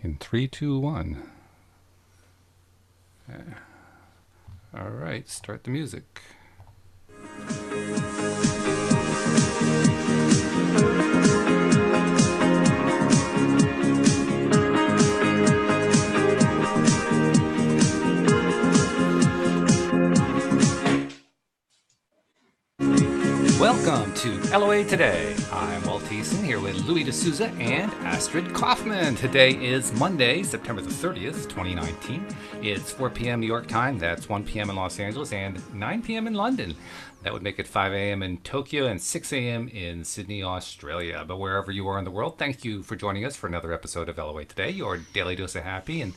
In three, two, one. All right, start the music. Welcome to LOA Today. I'm Walt here with Louis D'Souza and Astrid Kaufman. Today is Monday, September the 30th, 2019. It's 4 p.m. New York time. That's 1 p.m. in Los Angeles and 9 p.m. in London. That would make it 5 a.m. in Tokyo and 6 a.m. in Sydney, Australia. But wherever you are in the world, thank you for joining us for another episode of LOA Today, your daily dose of happy. And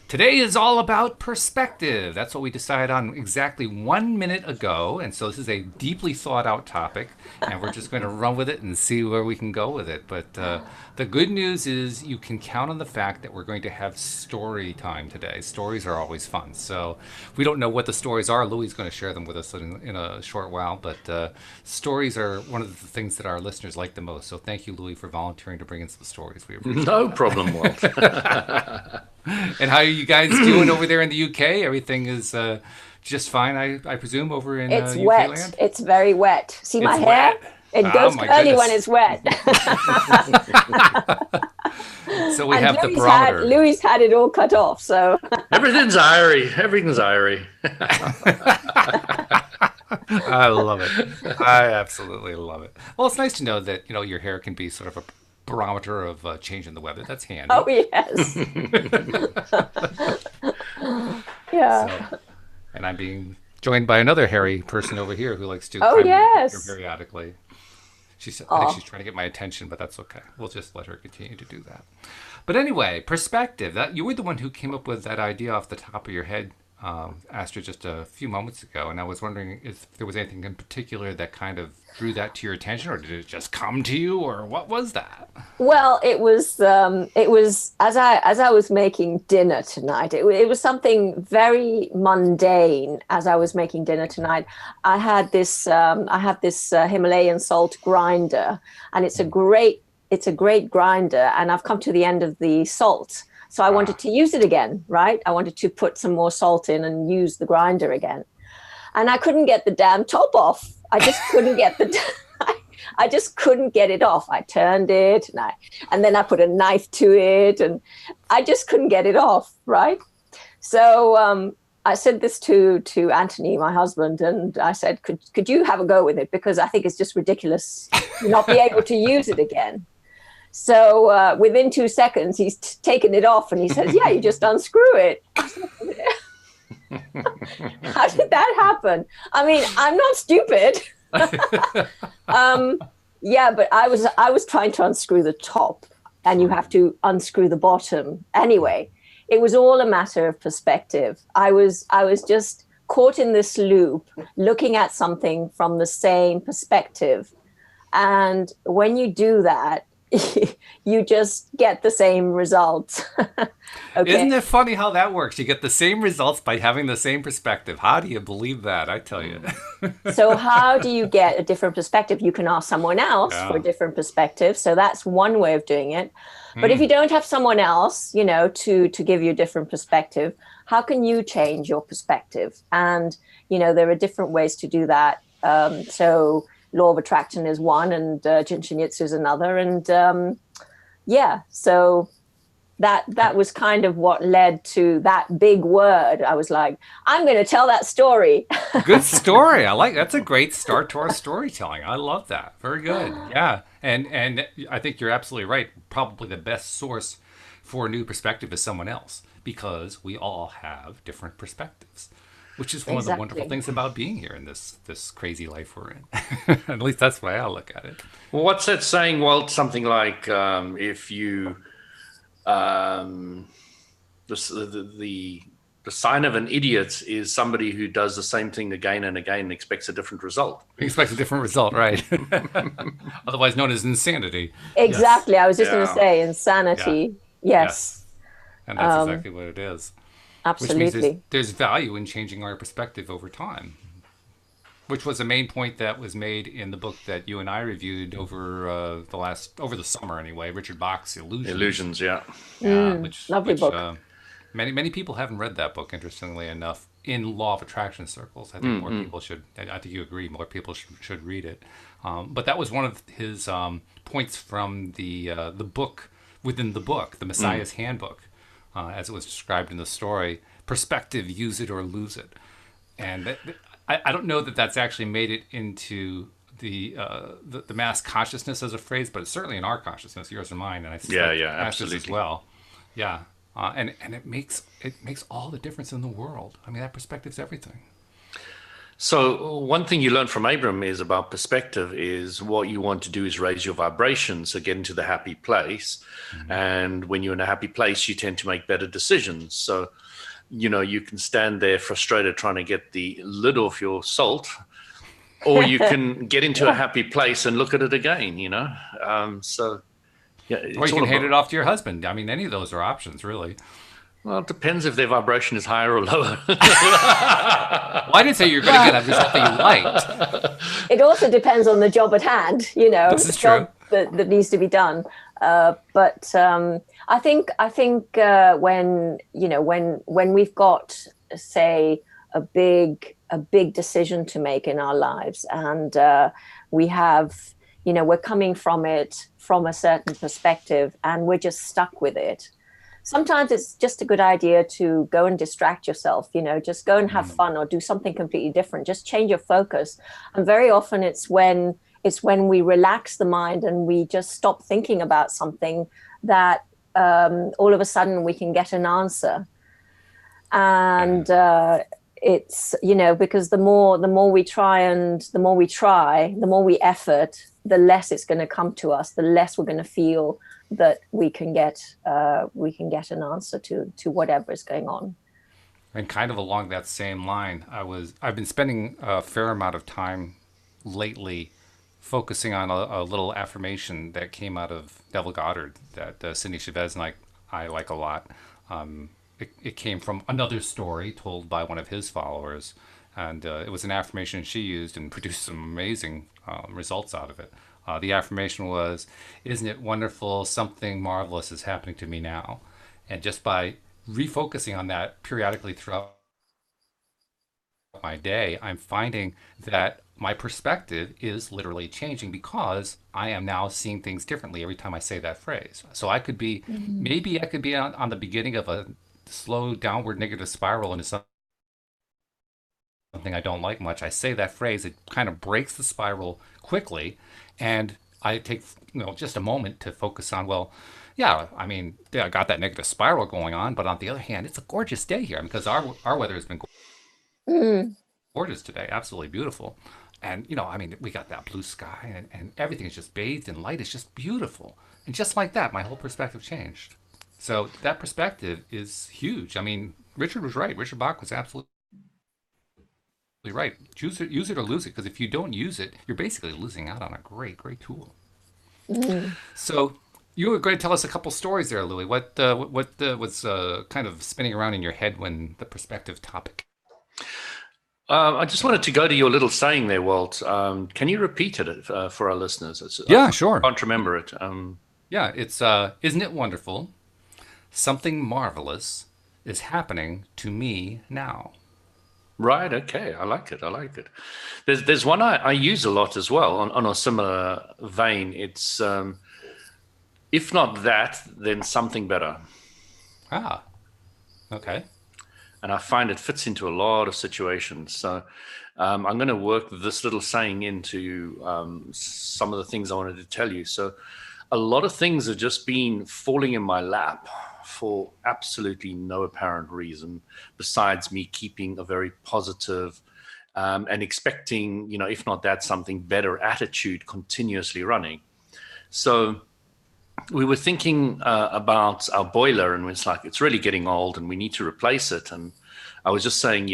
today is all about perspective. That's what we decided on exactly 1 minute ago. And so this is a deeply thought out topic, and we're just going to run with it and see where we can go with it. But the good news is you can count on the fact that we're going to have story time today. Stories are always fun. So we don't know what the stories are. Louis is going to share them with us in a short while. But stories are one of the things that our listeners like the most. So thank you, Louis, for volunteering to bring in some stories. We appreciate No problem, Walt. And how are you guys doing over there in the UK? Everything is just fine, I presume, over in It's UK wet. land? It's very wet. See my It's hair? wet. It Oh, goes my curly goodness. when it's wet. So we And have the barometer. Louis had it all cut off, so Everything's irie. Everything's irie. I love it. I absolutely love it. Well, it's nice to know that, your hair can be sort of a barometer of change in the weather. That's handy. oh yes. Yeah. So, and I'm being joined by another hairy person over here who likes to Oh, climb yes. here periodically. I Aw. think she's trying to get my attention, but that's okay. We'll just let her continue to do that. But anyway, perspective. That you were the one who came up with that idea off the top of your head, Astrid, just a few moments ago, and I was wondering if there was anything in particular that kind of drew that to your attention, or did it just come to you, or what was that? Well, it was as I was making dinner tonight. It was something very mundane. As I was making dinner tonight, I had this Himalayan salt grinder, and it's a great grinder. And I've come to the end of the salt, so I wanted to use it again. Right, I wanted to put some more salt in and use the grinder again, and I couldn't get the damn top off. I just couldn't get I just couldn't get it off. I turned it and then I put a knife to it, and I just couldn't get it off, right? So I said this to Anthony, my husband, and I said, could you have a go with it? Because I think it's just ridiculous to not be able to use it again. So within 2 seconds, he's taken it off, and he says, yeah, you just unscrew it. How did that happen? I mean, I'm not stupid. Yeah, but I was trying to unscrew the top, and you have to unscrew the bottom. Anyway, it was all a matter of perspective. I was just caught in this loop, looking at something from the same perspective. And when you do that, you just get the same results. Okay. Isn't it funny how that works? You get the same results by having the same perspective. How do you believe that? I tell you. So how do you get a different perspective? You can ask someone else for a different perspective. So that's one way of doing it. But if you don't have someone else, to give you a different perspective, how can you change your perspective? And, there are different ways to do that. So law of attraction is one, and Jinshinjutsu is another. And so that was kind of what led to that big word. I was like, I'm going to tell that story. Good story. That's a great start to our storytelling. I love that. Very good. Yeah. And I think you're absolutely right. Probably the best source for a new perspective is someone else, because we all have different perspectives, which is one of the wonderful things about being here in this crazy life we're in. At least that's the way I look at it. Well, what's that saying, Walt? Something like, if you, the sign of an idiot is somebody who does the same thing again and again and expects a different result. Expects a different result, right? Otherwise known as insanity. Exactly. Yes. I was just going to say insanity. Yeah. Yes. And that's exactly what it is. Absolutely. Which means there's value in changing our perspective over time. Which was a main point that was made in the book that you and I reviewed over over the summer anyway, Richard Bach's Illusions. Illusions, yeah. Yeah, Lovely which book. many people haven't read that book. Interestingly enough, in law of attraction circles, I think more people should. I think you agree. More people should read it. But that was one of his points from the book within the book, the Messiah's Handbook, as it was described in the story. Perspective: use it or lose it. And I don't know that that's actually made it into the mass consciousness as a phrase, but it's certainly in our consciousness, yours and mine, and I suspect Astrid's as well. Yeah, and it makes all the difference in the world. I mean, that perspective's everything. So one thing you learn from Abram is about perspective is what you want to do is raise your vibration, so get into the happy place. And when you're in a happy place, you tend to make better decisions. So you can stand there frustrated trying to get the lid off your salt, or you can get into a happy place and look at it again, So, yeah. Or you can hand it off to your husband. I mean, any of those are options, really. Well, it depends if their vibration is higher or lower. Well, I didn't say you're going to get a result that you liked. It also depends on the job at hand, This is the job that needs to be done. But I think when we've got, say, a big decision to make in our lives, and we have, we're coming from it from a certain perspective, and we're just stuck with it. Sometimes it's just a good idea to go and distract yourself, just go and have fun or do something completely different. Just change your focus. And very often it's when we relax the mind and we just stop thinking about something that all of a sudden we can get an answer. And it's, because the more we try, the more we effort, the less it's going to come to us, the less we're going to feel that we can get an answer to whatever is going on. And kind of along that same line, I've been spending a fair amount of time lately focusing on a little affirmation that came out of Neville Goddard that Cindy Chavez and I like a lot. It came from another story told by one of his followers, and it was an affirmation she used and produced some amazing results out of it. The affirmation was, "Isn't it wonderful? Something marvelous is happening to me now." And just by refocusing on that periodically throughout my day, I'm finding that my perspective is literally changing because I am now seeing things differently every time I say that phrase. So I could be, maybe I could be on the beginning of a slow downward negative spiral into something I don't like much. I say that phrase, it kind of breaks the spiral quickly, and I take just a moment to focus on, well, yeah, I mean, I got that negative spiral going on, but on the other hand, it's a gorgeous day here because our weather has been gorgeous today, absolutely beautiful. And, I mean, we got that blue sky and everything is just bathed in light. It's just beautiful. And just like that, my whole perspective changed. So that perspective is huge. I mean, Richard was right. Richard Bach was absolutely right. Use it or lose it, because if you don't use it, you're basically losing out on a great tool. So you were going to tell us a couple stories there, Louis. What was kind of spinning around in your head when the perspective topic? I just wanted to go to your little saying there, Walt. Can you repeat it for our listeners? Sure. I can't remember it. Yeah, it's isn't it wonderful? Something marvelous is happening to me now. Right. Okay. I like it. There's one I use a lot as well on a similar vein. It's if not that, then something better. Ah. Okay. And I find it fits into a lot of situations. So I'm going to work this little saying into some of the things I wanted to tell you. So a lot of things have just been falling in my lap for absolutely no apparent reason, besides me keeping a very positive and expecting, if not that, something better attitude continuously running. So we were thinking about our boiler, and it's really getting old and we need to replace it. And I was just saying,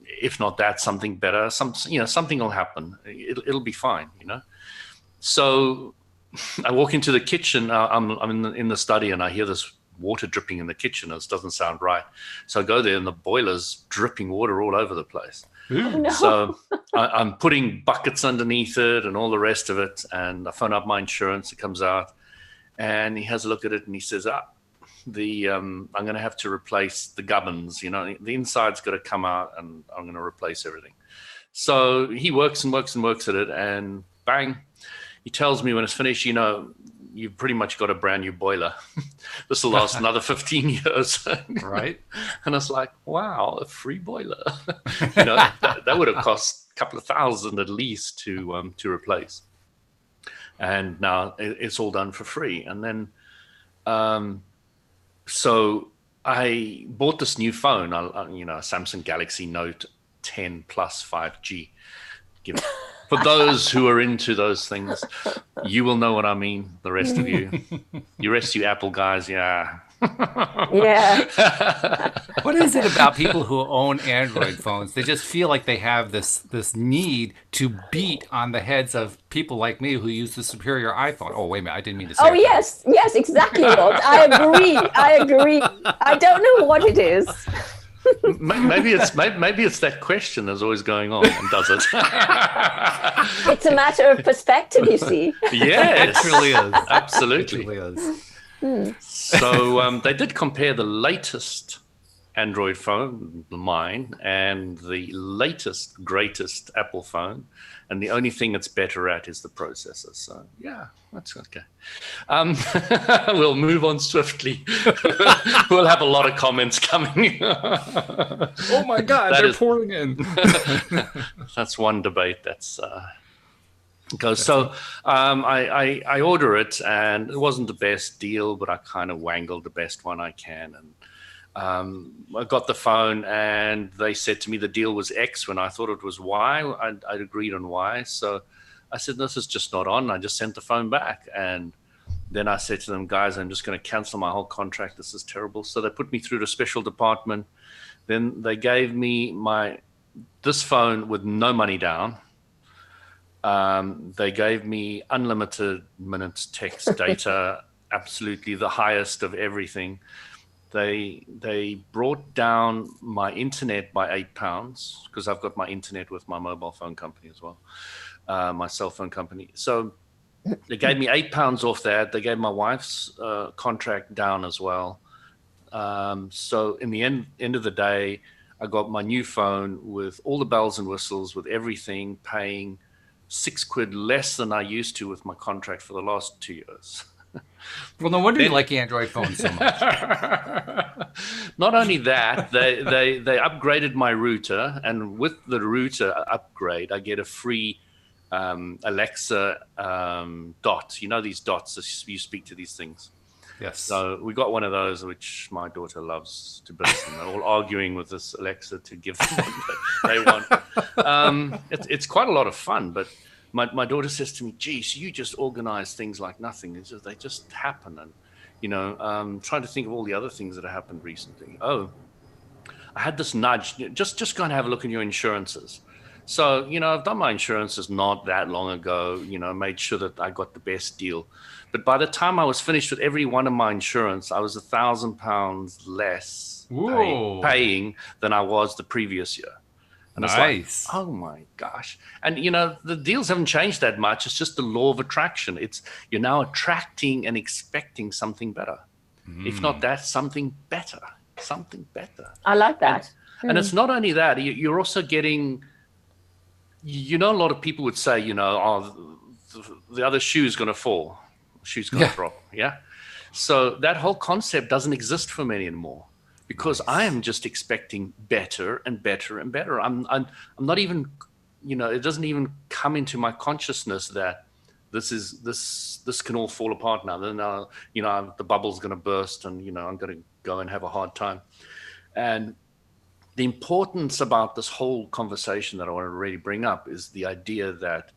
if not that, something better, something will happen. It'll be fine, So I walk into the kitchen. I'm in the study, and I hear this water dripping in the kitchen. This doesn't sound right. So I go there and the boiler's dripping water all over the place. Oh, no. So I'm putting buckets underneath it and all the rest of it. And I phone up my insurance. It comes out and he has a look at it and he says, I'm going to have to replace the gubbins. The inside's got to come out and I'm going to replace everything. So he works and works and works at it, and bang, he tells me when it's finished, you've pretty much got a brand new boiler. This will last another 15 years. Right. And it's like, wow, a free boiler. That would have cost a couple of thousand at least to replace. And now it's all done for free. And then, so I bought this new phone, a Samsung Galaxy Note 10 Plus 5G. For those who are into those things, you will know what I mean. The rest of you, you Apple guys, yeah. Yeah. What is it about people who own Android phones? They just feel like they have this need to beat on the heads of people like me who use the superior iPhone. Oh, wait a minute. I didn't mean to say Oh, yes, exactly, Walt. I agree. I don't know what it is. Maybe it's that question that's always going on, and does it? It's a matter of perspective, you see. Yes, It really is. Absolutely. It really is. So they did compare the latest Android phone, mine, and the latest, greatest Apple phone. And the only thing it's better at is the processor. So, yeah, that's okay. We'll move on swiftly. We'll have a lot of comments coming. Oh, my God, they're pouring in. That's one debate that's goes. So I order it, and it wasn't the best deal, but I kind of wangled the best one I can. And I got the phone and they said to me the deal was X when I thought it was Y. I'd agreed on Y. So I said, this is just not on. I just sent the phone back. And then I said to them, guys, I'm just going to cancel my whole contract. This is terrible. So they put me through to a special department. Then they gave me this phone with no money down. They gave me unlimited minutes, text, data, absolutely the highest of everything. They brought down my internet by £8 because I've got my internet with my mobile phone company as well, my cell phone company. So they gave me £8 off that. They gave my wife's contract down as well. So in the end of the day, I got my new phone with all the bells and whistles, with everything, paying £6 less than I used to with my contract for the last 2 years. Well, no wonder you like Android phones so much. Not only that, they upgraded my router, and with the router upgrade, I get a free Alexa dot. You know these dots as you speak to these things. Yes. So we got one of those, which my daughter loves to bits, and they're all arguing with this Alexa to give them what they want. It's quite a lot of fun, but my daughter says to me, geez, you just organize things like nothing. They just happen. And, trying to think of all the other things that have happened recently. Oh, I had this nudge. Just go and have a look at your insurances. So, I've done my insurances not that long ago, made sure that I got the best deal. But by the time I was finished with every one of my insurance, I was £1,000 less paying than I was the previous year. And nice. It's like, oh my gosh. And, the deals haven't changed that much. It's just the law of attraction. You're now attracting and expecting something better. If not that, something better. I like that. And it's not only that, you're also getting, a lot of people would say, the other shoe's going to fall. Shoe's going to drop. Yeah. So that whole concept doesn't exist for me anymore. Because I am just expecting better and better and better. I'm not even, it doesn't even come into my consciousness that this can all fall apart now. Then the bubble's going to burst, and I'm going to go and have a hard time. And the importance about this whole conversation that I want to really bring up is the idea that,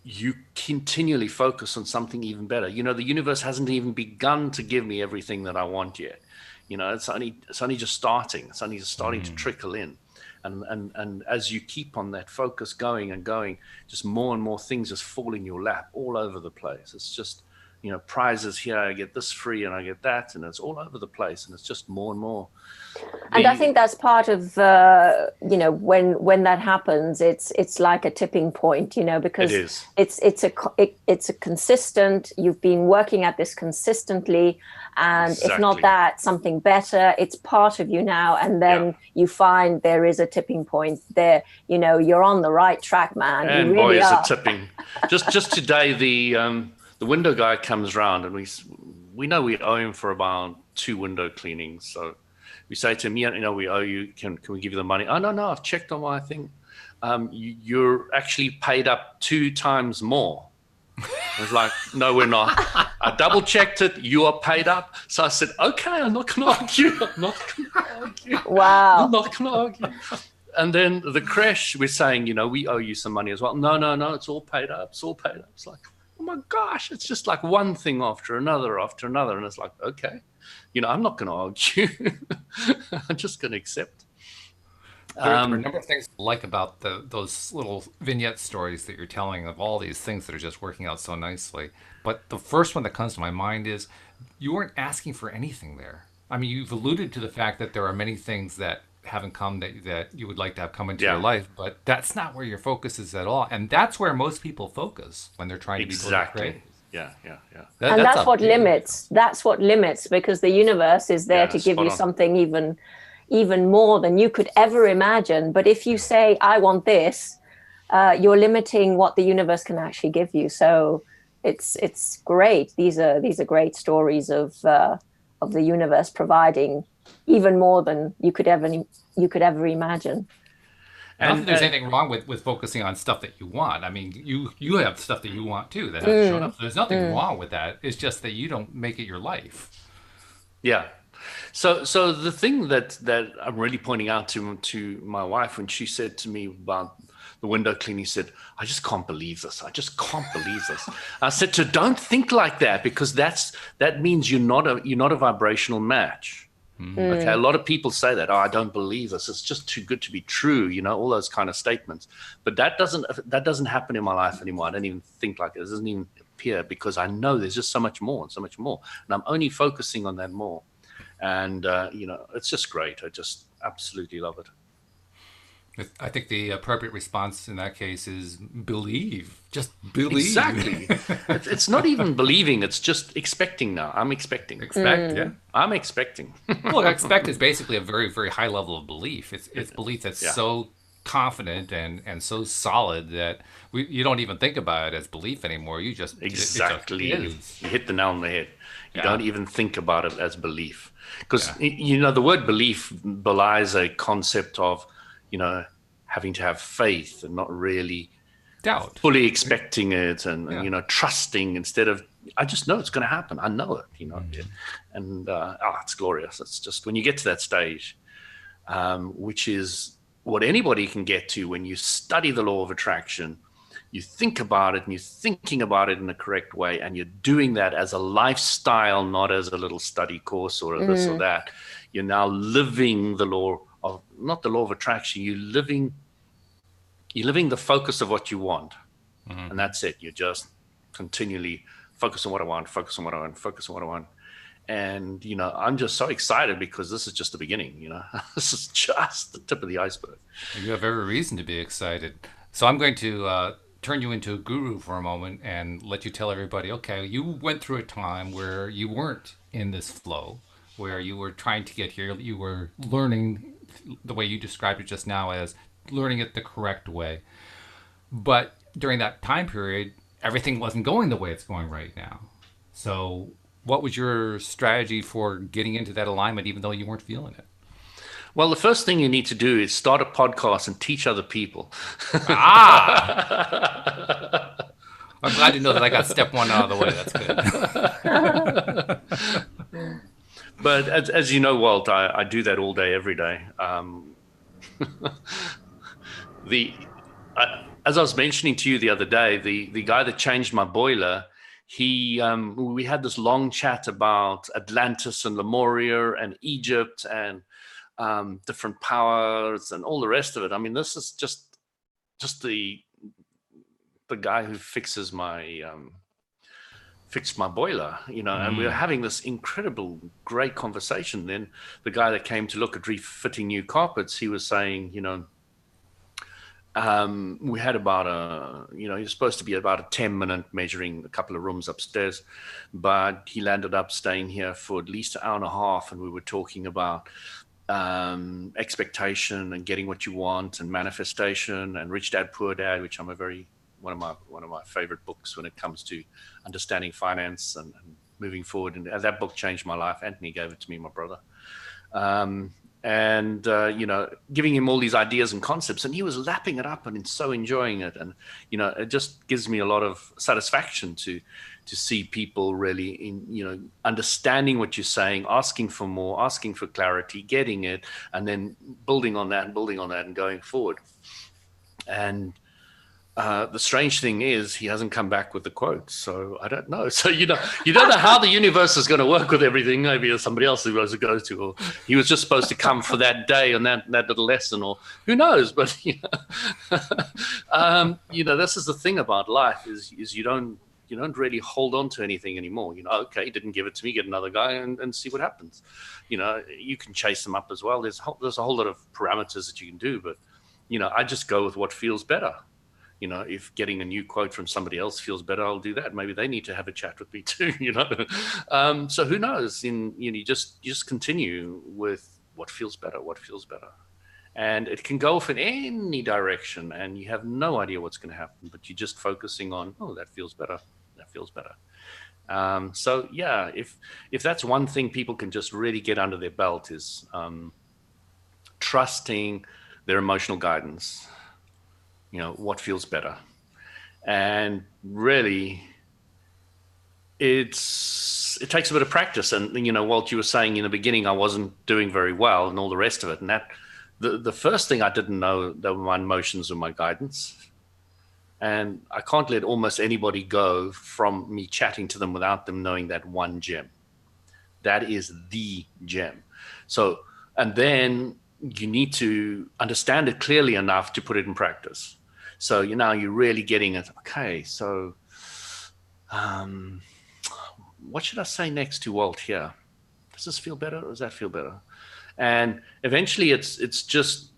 you continually focus on something even better. The universe hasn't even begun to give me everything that I want yet. It's only just starting. It's only just starting to trickle in. And as you keep on that focus going and going, just more and more things just fall in your lap all over the place. It's just prizes here. I get this free and I get that. And it's all over the place. And it's just more and more. And I think that's part of, when that happens, it's like a tipping point, because it's a consistent, you've been working at this consistently. And if not that, something better, it's part of you now. And then you find there is a tipping point there, you're on the right track, man. And you really boy, is are. it tipping. Just today, the window guy comes round and we know we owe him for about 2 window cleanings. So we say to him, we owe you. Can we give you the money? Oh, no, I've checked on my thing. You're actually paid up 2 times more. I was like, no, we're not. I double checked it. You are paid up. So I said, okay, I'm not going to argue. Wow. I'm not going to argue. And then the creche, we're saying, we owe you some money as well. No, it's all paid up. It's all paid up. It's like, oh my gosh, it's just like one thing after another. And it's like, okay, I'm not going to argue. I'm just going to accept. There are a number of things I like about those little vignette stories that you're telling of all these things that are just working out so nicely. But the first one that comes to my mind is you weren't asking for anything there. I mean, you've alluded to the fact that there are many things that haven't come that you would like to have come into your life, but that's not where your focus is at all. And that's where most people focus when they're trying to be totally creative. Yeah. And that's what limits. That's what limits, because the universe is there to give you something even more than you could ever imagine. But if you say, I want this, you're limiting what the universe can actually give you. So it's great. These are great stories of the universe providing even more than you could ever imagine. I don't think there's anything wrong with focusing on stuff that you want. I mean, you have stuff that you want too that hasn't shown up. So there's nothing wrong with that. It's just that you don't make it your life. Yeah. So the thing that I'm really pointing out to my wife when she said to me about the window cleaning, said, I just can't believe this. I just can't believe this. I said to her, don't think like that, because that means you're not a vibrational match. Okay, a lot of people say that. Oh, I don't believe this. It's just too good to be true. All those kind of statements. But that doesn't happen in my life anymore. I don't even think like it. It doesn't even appear, because I know there's just so much more and so much more, and I'm only focusing on that more. And it's just great. I just absolutely love it. I think the appropriate response in that case is believe. Just believe. Exactly. It's not even believing. It's just expecting now. I'm expecting. Expect, yeah. I'm expecting. Well, expect is basically a very, very high level of belief. It's belief that's so confident and so solid that you don't even think about it as belief anymore. You just exactly. It just you hit the nail on the head. You don't even think about it as belief, because the word belief belies a concept of having to have faith and not really doubt, fully expecting it, and trusting instead of, I just know it's going to happen. I know it, and it's glorious. It's just when you get to that stage, which is what anybody can get to when you study the law of attraction. You think about it and you're thinking about it in the correct way, and you're doing that as a lifestyle, not as a little study course or this or that. You're now living the law of, not the law of attraction. You're living the focus of what you want. And that's it. You just continually focus on what I want, focus on what I want, focus on what I want. And, I'm just so excited, because this is just the beginning, this is just the tip of the iceberg. You have every reason to be excited. So I'm going to turn you into a guru for a moment and let you tell everybody, okay, you went through a time where you weren't in this flow, where you were trying to get here. You were learning the way you described it just now as learning it the correct way. But during that time period, everything wasn't going the way it's going right now. So what was your strategy for getting into that alignment, even though you weren't feeling it? Well, the first thing you need to do is start a podcast and teach other people. I'm glad to know that I got step 1 out of the way. That's good. But as you know, Walt, I do that all day, every day. As I was mentioning to you the other day, the guy that changed my boiler, we had this long chat about Atlantis and Lemuria and Egypt and different powers and all the rest of it. I mean, this is just the guy who fixes my fixed my boiler, and we were having this incredible, great conversation. Then the guy that came to look at refitting new carpets, he was saying, we had about you're supposed to be about a 10-minute measuring a couple of rooms upstairs, but he landed up staying here for at least an hour and a half. And we were talking about expectation and getting what you want and manifestation and Rich Dad, Poor Dad, which one of my favorite books when it comes to understanding finance and moving forward. And that book changed my life. Anthony gave it to me, my brother. Giving him all these ideas and concepts, and he was lapping it up and so enjoying it. And, it just gives me a lot of satisfaction to see people really understanding what you're saying, asking for more, asking for clarity, getting it, and then building on that and going forward. And the strange thing is he hasn't come back with the quote, so I don't know. So you don't know how the universe is going to work with everything. Maybe there's somebody else who goes to, or he was just supposed to come for that day and that little lesson, or who knows. But this is the thing about life is you don't really hold on to anything anymore. Okay, he didn't give it to me, get another guy and see what happens. You can chase them up as well. There's a whole lot of parameters that you can do, but I just go with what feels better. If getting a new quote from somebody else feels better, I'll do that. Maybe they need to have a chat with me too, So who knows? You just continue with what feels better. And it can go off in any direction and you have no idea what's going to happen, but you're just focusing on, that feels better. So yeah, if that's one thing people can just really get under their belt is trusting their emotional guidance. What feels better. And really, it takes a bit of practice. And, Walt, you were saying in the beginning, I wasn't doing very well and all the rest of it. And that the first thing I didn't know, that were my emotions and my guidance. And I can't let almost anybody go from me chatting to them without them knowing that one gem. That is the gem. So, and then you need to understand it clearly enough to put it in practice. So you're really getting it. Okay, so what should I say next to Walt here? Does this feel better or does that feel better? And eventually it's just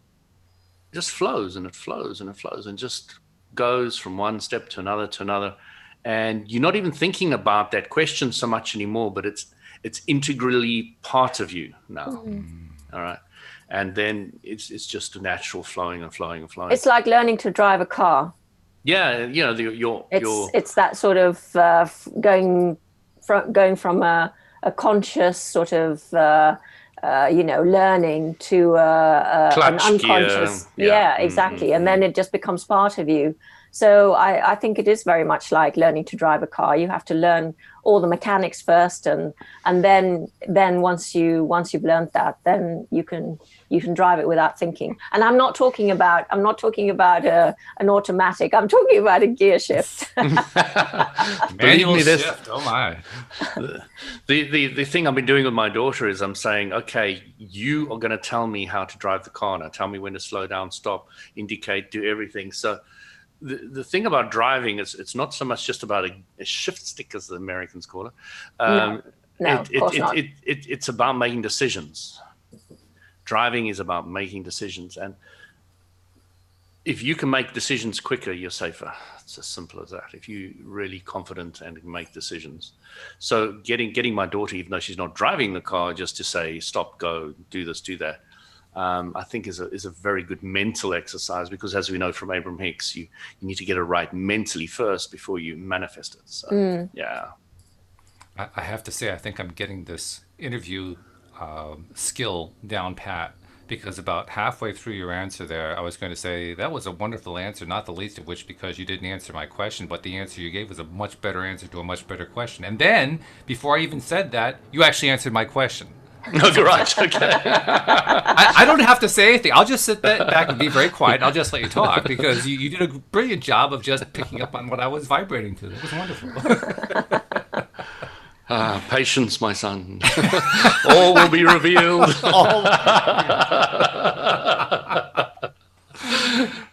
flows and it flows and it flows and just goes from one step to another. And you're not even thinking about that question so much anymore, but it's integrally part of you now. Mm-hmm. All right. And then it's just a natural flowing. It's like learning to drive a car. Yeah, it's that sort of going from a conscious sort of learning to an unconscious. Yeah, exactly. Mm-hmm. And then it just becomes part of you. So I think it is very much like learning to drive a car. You have to learn all the mechanics first, and then once you've learned that, then you can drive it without thinking. And I'm not talking about an automatic. I'm talking about a gear shift. Manual shift. Oh my! The thing I've been doing with my daughter is I'm saying, okay, you are going to tell me how to drive the car now. Tell me when to slow down, stop, indicate, do everything. So. The thing about driving is it's not so much just about a shift stick, as the Americans call it. No, of course not. It's about making decisions. Driving is about making decisions. And if you can make decisions quicker, you're safer. It's as simple as that. If you're really confident and can make decisions. So getting my daughter, even though she's not driving the car, just to say, stop, go, do this, do that. I think is a very good mental exercise, because as we know from Abraham Hicks, you need to get it right mentally first before you manifest it. So, yeah. I have to say, I think I'm getting this interview skill down pat, because about halfway through your answer there, I was going to say that was a wonderful answer, not the least of which because you didn't answer my question, but the answer you gave was a much better answer to a much better question. And then, before I even said that, you actually answered my question. No, right. Okay. I don't have to say anything. I'll just sit back and be very quiet. I'll just let you talk, because you did a brilliant job of just picking up on what I was vibrating to. It was wonderful. Patience, my son. All will be revealed.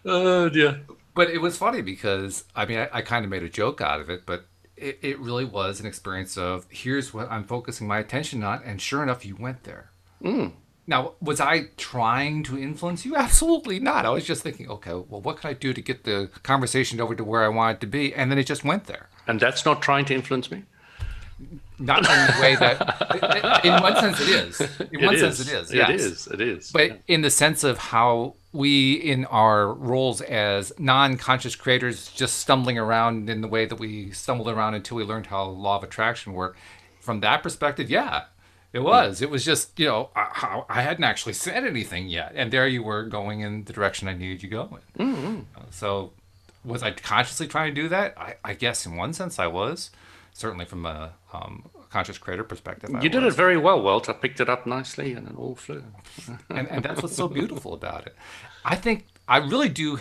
Oh, dear. But it was funny because, I mean, I kind of made a joke out of it, but it really was an experience of here's what I'm focusing my attention on, and sure enough, you went there. Now, was I trying to influence you? Absolutely not. I was just thinking, okay, well, what can I do to get the conversation over to where I want it to be? And then it just went there. And that's not trying to influence me? Not in the way that, in one sense, it is. In one sense, it is. Yes. It is. But in the sense of how we, in our roles as non-conscious creators, just stumbling around in the way that we stumbled around until we learned how law of attraction worked. From that perspective, yeah, it was. It was just, I hadn't actually said anything yet, and there you were going in the direction I needed you go in. So, was I consciously trying to do that? I guess in one sense I was. Certainly from a conscious creator perspective. You did it very well, Walt. I picked it up nicely and it all flew. and that's what's so beautiful about it. I think I really do.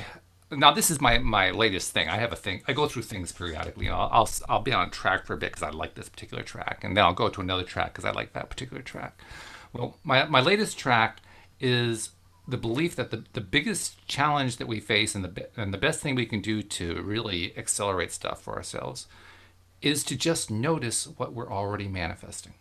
Now, this is my latest thing. I have a thing. I go through things periodically. I'll be on a track for a bit because I like this particular track. And then I'll go to another track because I like that particular track. Well, my latest track is the belief that the biggest challenge that we face and the best thing we can do to really accelerate stuff for ourselves is to just notice what we're already manifesting.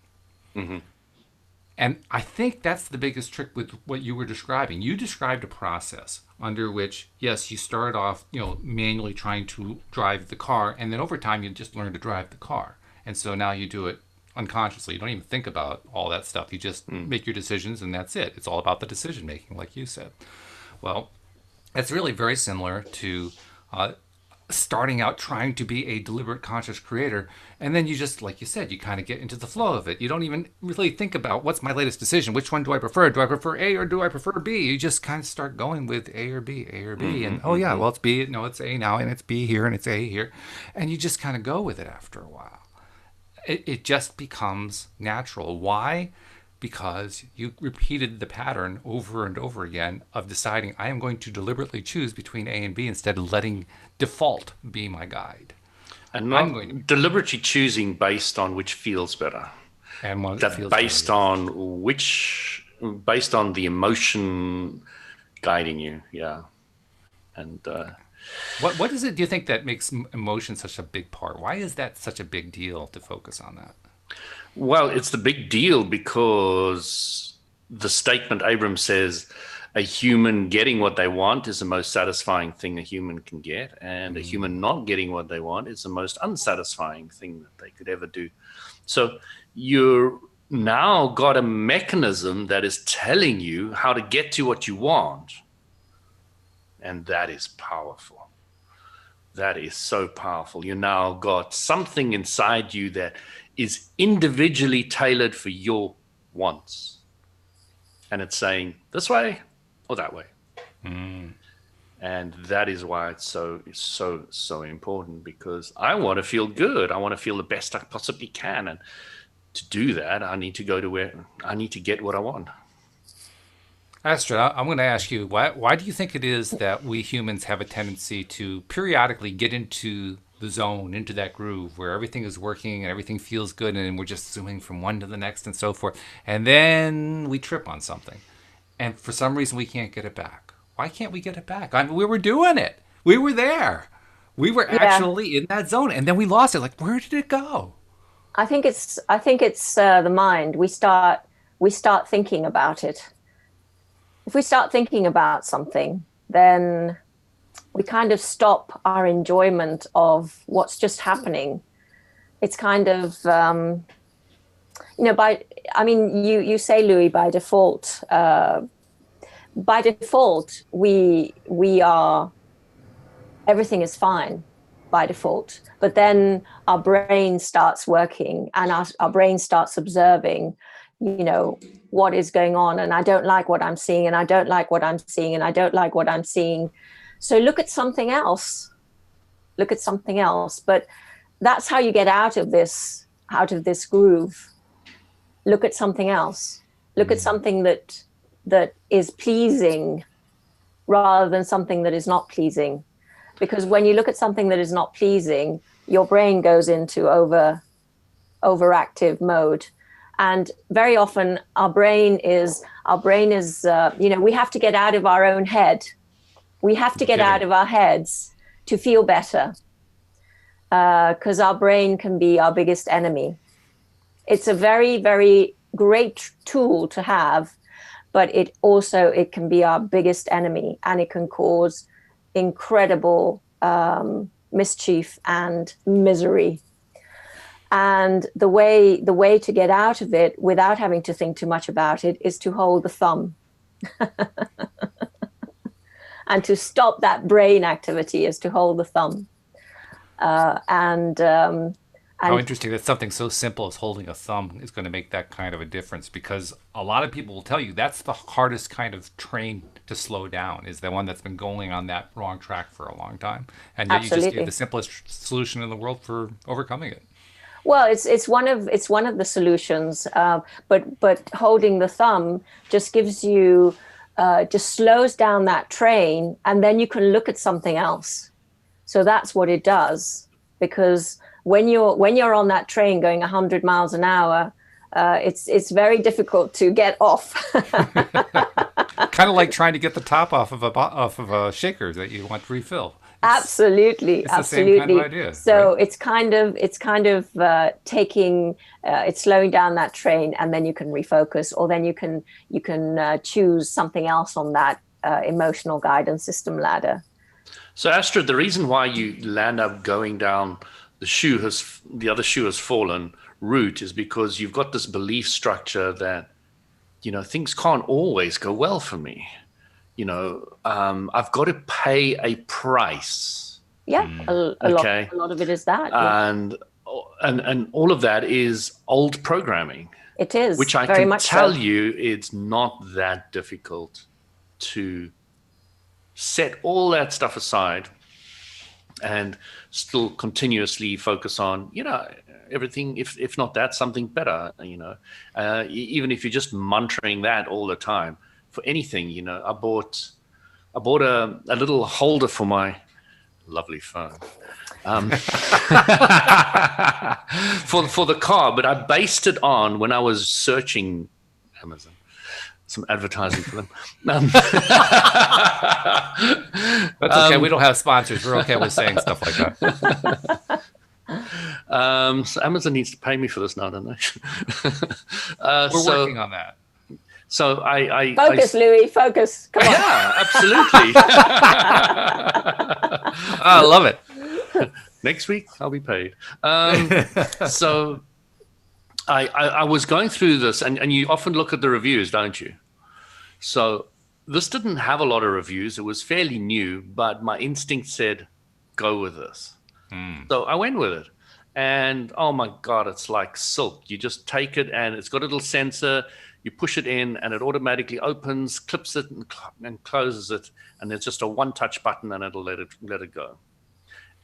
And I think that's the biggest trick with what you were describing. You described a process under which, yes, you start off, manually trying to drive the car, and then over time you just learn to drive the car. And so now you do it unconsciously. You don't even think about all that stuff. You just make your decisions, and that's it. It's all about the decision making, like you said. Well, it's really very similar to starting out trying to be a deliberate conscious creator, and then you just, like you said, you kind of get into the flow of it. You don't even really think about what's my latest decision, which one do I prefer A or do I prefer B? You just kind of start going with A or B, and well, it's B, no, it's A now, and it's B here and it's A here, and you just kind of go with it after a while. It just becomes natural. Why? Because you repeated the pattern over and over again of deciding I am going to deliberately choose between A and B instead of letting default be my guide. And not deliberately choosing based on which feels better. And what that feels based better, on based on the emotion guiding you. Yeah. And what is it, do you think, that makes emotion such a big part? Why is that such a big deal to focus on that? Well, it's the big deal because the statement Abrams says a human getting what they want is the most satisfying thing a human can get, and a human not getting what they want is the most unsatisfying thing that they could ever do. So you're now got a mechanism that is telling you how to get to what you want, and that is powerful. That is so powerful. You now got something inside you that is individually tailored for your wants. And it's saying this way or that way. And that is why it's so important, because I want to feel good. I want to feel the best I possibly can. And to do that, I need to go to where I need to get what I want. Astrid, I'm going to ask you, why do you think it is that we humans have a tendency to periodically get into the zone, into that groove where everything is working and everything feels good, and we're just zooming from one to the next and so forth, and then we trip on something, and for some reason we can't get it back? Why can't we get it back? I mean, we were doing it. We were there. We were actually in that zone, and then we lost it. Like, where did it go? I think it's the mind. We start thinking about it. If we start thinking about something, then we kind of stop our enjoyment of what's just happening. It's kind of, you say, Louis, by default, we are, everything is fine by default. But then our brain starts working, and our brain starts observing, what is going on, and I don't like what I'm seeing, and I don't like what I'm seeing, and I don't like what I'm seeing. So look at something else. But that's how you get out of this groove. Look at something else. Look at something that is pleasing rather than something that is not pleasing. Because when you look at something that is not pleasing, your brain goes into overactive mode. And very often our brain is, we have to get out of our own head. We have to get out of our heads to feel better. because our brain can be our biggest enemy. It's a very, very great tool to have, but it can be our biggest enemy, and it can cause incredible mischief and misery. And the way to get out of it without having to think too much about it is to hold the thumb. And to stop that brain activity is to hold the thumb. How interesting that something so simple as holding a thumb is going to make that kind of a difference, because a lot of people will tell you that's the hardest kind of train to slow down, is the one that's been going on that wrong track for a long time. And yet Absolutely. you just give the simplest solution in the world for overcoming it. Well, it's one of the solutions, but holding the thumb just gives you just slows down that train, and then you can look at something else. So that's what it does, because when you're on that train going 100 miles an hour, it's very difficult to get off. Kind of like trying to get the top off of a shaker that you want to refill. Absolutely. The same kind of idea. So right? it's kind of taking it's slowing down that train, and then you can refocus, or then you can choose something else on that emotional guidance system ladder. So Astrid, the reason why you land up going down the other shoe has fallen route is because you've got this belief structure that, things can't always go well for me. I've got to pay a price. Yeah, a lot of it is that. Yeah. And all of that is old programming. It is, which I very can much tell so. you it's not that difficult to set all that stuff aside and still continuously focus on, everything, if not that, something better, even if you're just monitoring that all the time for anything. I bought a little holder for my lovely phone for the car, but I based it on when I was searching Amazon. Some advertising for them. That's okay. We don't have sponsors. We're okay with saying stuff like that. So Amazon needs to pay me for this now, don't they? We're working on that. So I focus, Louis. Focus. Come on. Yeah, absolutely. I love it. Next week I'll be paid. So I was going through this, and you often look at the reviews, don't you? So this didn't have a lot of reviews. It was fairly new, but my instinct said, go with this. So I went with it. And oh my God, it's like silk. You just take it, and it's got a little sensor. You push it in, and it automatically opens, clips it, and closes it. And there's just a one-touch button, and it'll let it go.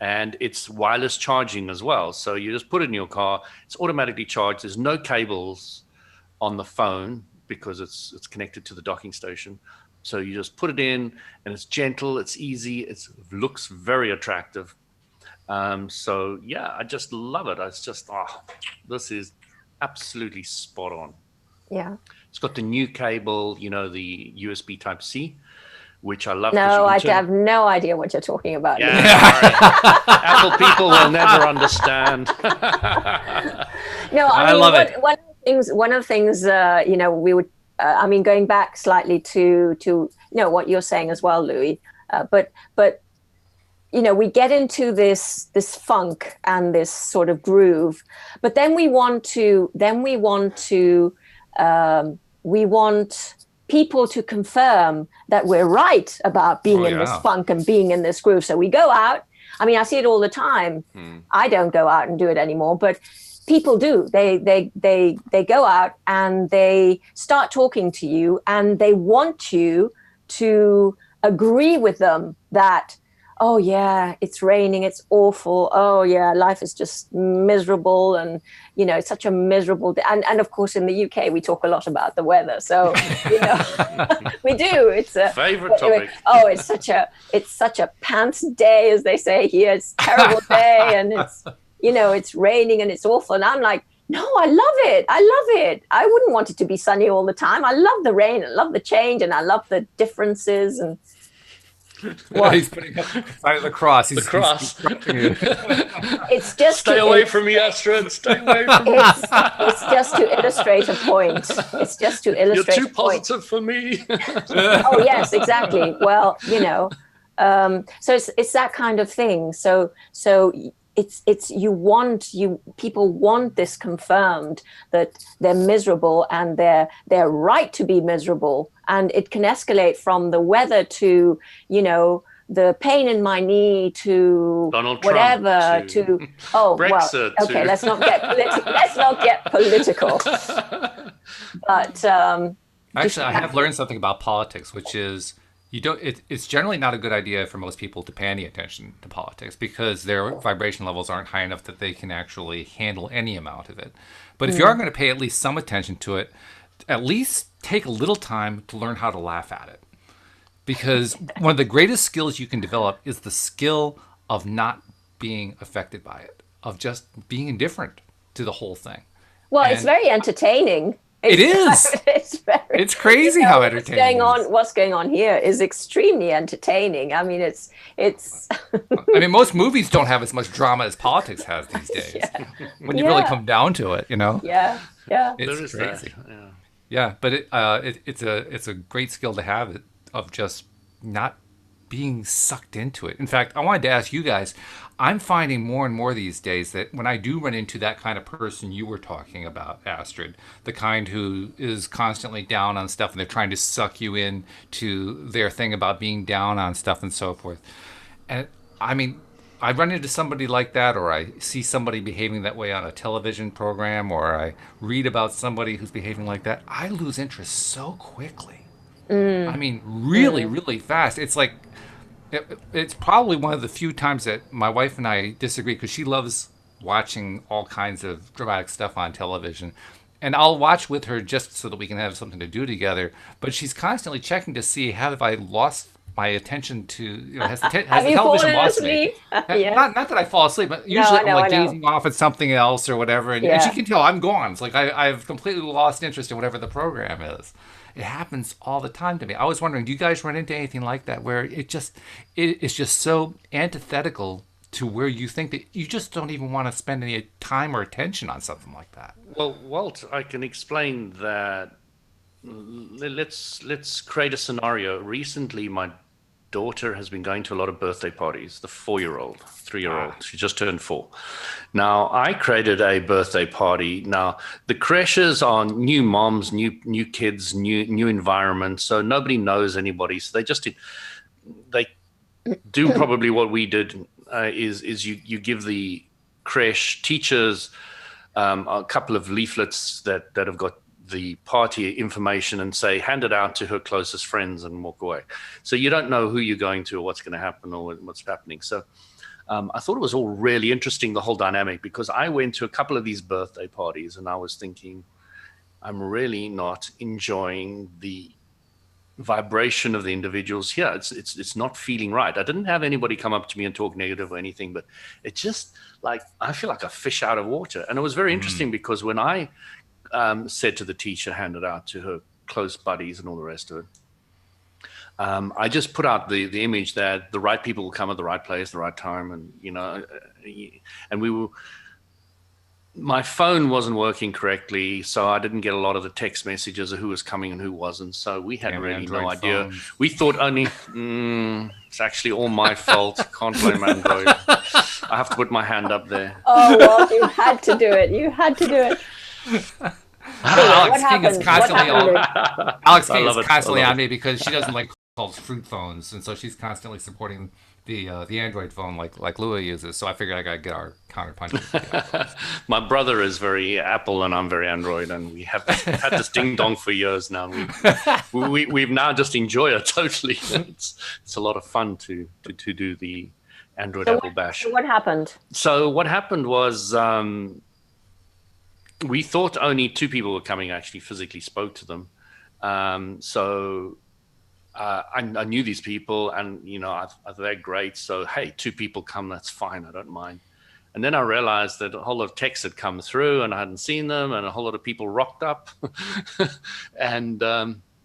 And it's wireless charging as well. So you just put it in your car. It's automatically charged. There's no cables on the phone because it's connected to the docking station. So you just put it in, and it's gentle. It's easy. It looks very attractive. So yeah, I just love it. It's just, this is absolutely spot on. Yeah. It's got the new cable, the USB Type-C, which I love. No, I have no idea what you're talking about. Yeah, Apple people will never understand. No, I love it. One of the things, we would, going back slightly to what you're saying as well, Louis, but we get into this funk and this sort of groove, but then we want people to confirm that we're right about being in this funk and being in this groove. So we go out. I mean, I see it all the time. I don't go out and do it anymore, but people do. They go out and they start talking to you, and they want you to agree with them that, oh yeah, it's raining, it's awful. Oh yeah, life is just miserable, and it's such a miserable day. And of course, in the UK, we talk a lot about the weather, so we do. It's a favorite topic. Oh, it's such a pants day, as they say here. It's a terrible day, and it's raining and it's awful. And I'm like, no, I love it. I wouldn't want it to be sunny all the time. I love the rain. I love the change, and I love the differences. And What? He's putting up the sign of the cross. The cross. It's just Stay away from me, Astrid. Stay away from me. it's just to illustrate a point. It's just to illustrate You're too a point. positive for me. Oh yes, exactly. Well, so it's that kind of thing. So it's people want this confirmed, that they're miserable and they're right to be miserable, and it can escalate from the weather to the pain in my knee to Donald whatever Trump to oh Brexit well, okay, to... let's not get political. But actually, I have learned something about politics, which is it's generally not a good idea for most people to pay any attention to politics, because their vibration levels aren't high enough that they can actually handle any amount of it. But if you are going to pay at least some attention to it, at least take a little time to learn how to laugh at it. Because one of the greatest skills you can develop is the skill of not being affected by it, of just being indifferent to the whole thing. Well, it's very entertaining. It is. It's crazy how entertaining what's going on here is extremely entertaining. I mean, it's. I mean, most movies don't have as much drama as politics has these days. Yeah. When you really come down to it, Yeah. It's crazy. Yeah, but it's a great skill to have, of just not being sucked into it. In fact, I wanted to ask you guys, I'm finding more and more these days that when I do run into that kind of person you were talking about, Astrid, the kind who is constantly down on stuff and they're trying to suck you in to their thing about being down on stuff and so forth. And I mean, I run into somebody like that, or I see somebody behaving that way on a television program, or I read about somebody who's behaving like that, I lose interest so quickly. I mean, really, really fast. It's like, it's probably one of the few times that my wife and I disagree, because she loves watching all kinds of dramatic stuff on television. And I'll watch with her just so that we can have something to do together. But she's constantly checking to see, have I lost my attention to, has the television lost me? Yeah. Not that I fall asleep, but usually I'm like gazing off at something else or whatever. And she can tell I'm gone. It's like I've completely lost interest in whatever the program is. It happens all the time to me. I was wondering, do you guys run into anything like that, where it's just so antithetical to where you think that you just don't even want to spend any time or attention on something like that? Well, Walt, I can explain that. Let's create a scenario. Recently, my daughter has been going to a lot of birthday parties. The 4-year-old, 3-year-old, she just turned 4. Now, I created a birthday party. Now, the creches are new moms, new kids, new environment, so nobody knows anybody. So they do probably what we did, is you give the creche teachers a couple of leaflets that have got the party information, and say, hand it out to her closest friends and walk away. So you don't know who you're going to or what's going to happen or what's happening. So I thought it was all really interesting, the whole dynamic, because I went to a couple of these birthday parties and I was thinking, I'm really not enjoying the vibration of the individuals here. It's not feeling right. I didn't have anybody come up to me and talk negative or anything, but it just, like, I feel like a fish out of water. And it was very interesting, because when I said to the teacher, hand it out to her close buddies and all the rest of it, I just put out the image that the right people will come at the right place, the right time. And, and my phone wasn't working correctly, so I didn't get a lot of the text messages of who was coming and who wasn't. So we had really no idea. Phones. We thought only, it's actually all my fault. Can't blame Android. I have to put my hand up there. Oh, well, you had to do it. You had to do it. Alex King is constantly on me, because she doesn't like called fruit phones, and so she's constantly supporting the Android phone like Louis uses. So I figured I gotta get our counterpunch. My brother is very Apple and I'm very Android, and we have had this ding dong for years now. We've now just enjoyed it totally. It's a lot of fun to do the Android Apple bash. So what happened? So what happened was, we thought only 2 people were coming. I actually physically spoke to them. So I knew these people, and, they're great. So, hey, 2 people come, that's fine. I don't mind. And then I realized that a whole lot of texts had come through and I hadn't seen them, and a whole lot of people rocked up. And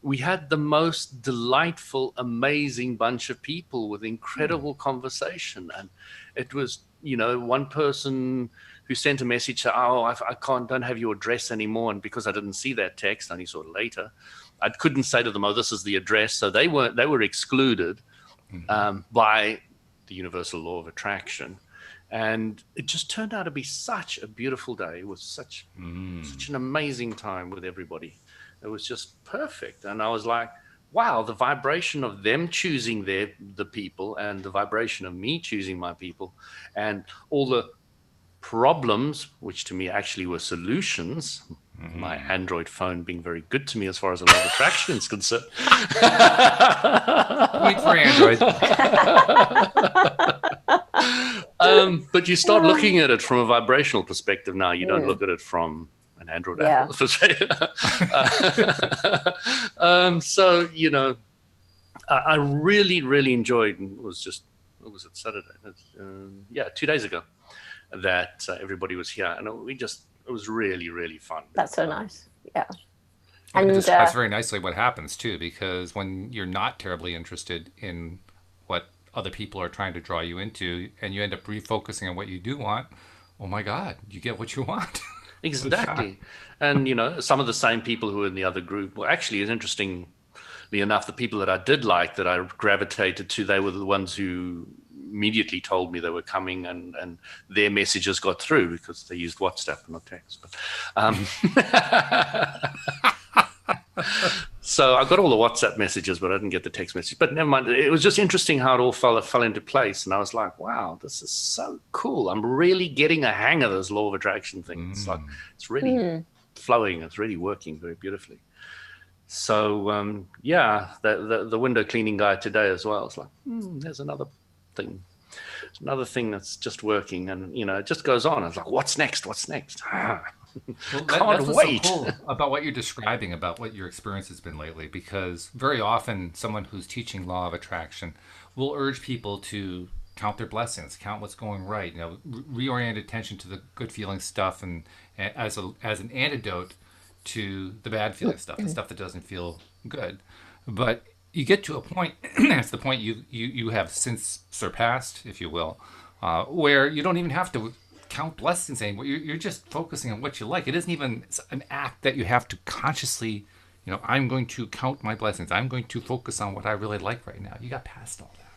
we had the most delightful, amazing bunch of people with incredible conversation. And it was, one person who sent a message saying, "Oh, I don't have your address anymore." And because I didn't see that text, I only saw it later, I couldn't say to them, "Oh, this is the address." So they were excluded by the universal law of attraction. And it just turned out to be such a beautiful day. It was such an amazing time with everybody. It was just perfect. And I was like, wow, the vibration of them choosing the people and the vibration of me choosing my people and all the problems, which to me actually were solutions, my Android phone being very good to me as far as the law of attraction is concerned. Wait for Android. But you start looking at it from a vibrational perspective now. You don't look at it from an Android Apple. So, I really, really enjoyed, and it was it Saturday? 2 days ago that everybody was here. And it was really, really fun. That's so nice. Yeah. And it describes very nicely what happens too, because when you're not terribly interested in what other people are trying to draw you into and you end up refocusing on what you do want, oh my God, you get what you want. Exactly. And, some of the same people who were in the other group, well, actually, it's interestingly enough, the people that I did like, that I gravitated to, they were the ones who immediately told me they were coming, and their messages got through because they used WhatsApp and not text. But, so I got all the WhatsApp messages, but I didn't get the text message. But never mind. It was just interesting how it all fell into place. And I was like, wow, this is so cool. I'm really getting a hang of this law of attraction thing. It's like, it's really flowing. It's really working very beautifully. So, the window cleaning guy today as well. It's like, there's another thing. It's another thing that's just working. And, it just goes on. It's like, what's next? What's next? Well, that's what's so cool about what you're describing, about what your experience has been lately, because very often someone who's teaching law of attraction will urge people to count their blessings, count what's going right, reorient attention to the good feeling stuff, and as an antidote to the bad feeling stuff, the stuff that doesn't feel good. But you get to a point, it's the point you have since surpassed, if you will, where you don't even have to count blessings anymore. You're just focusing on what you like. It isn't even an act that you have to consciously, I'm going to count my blessings. I'm going to focus on what I really like right now. You got past all that.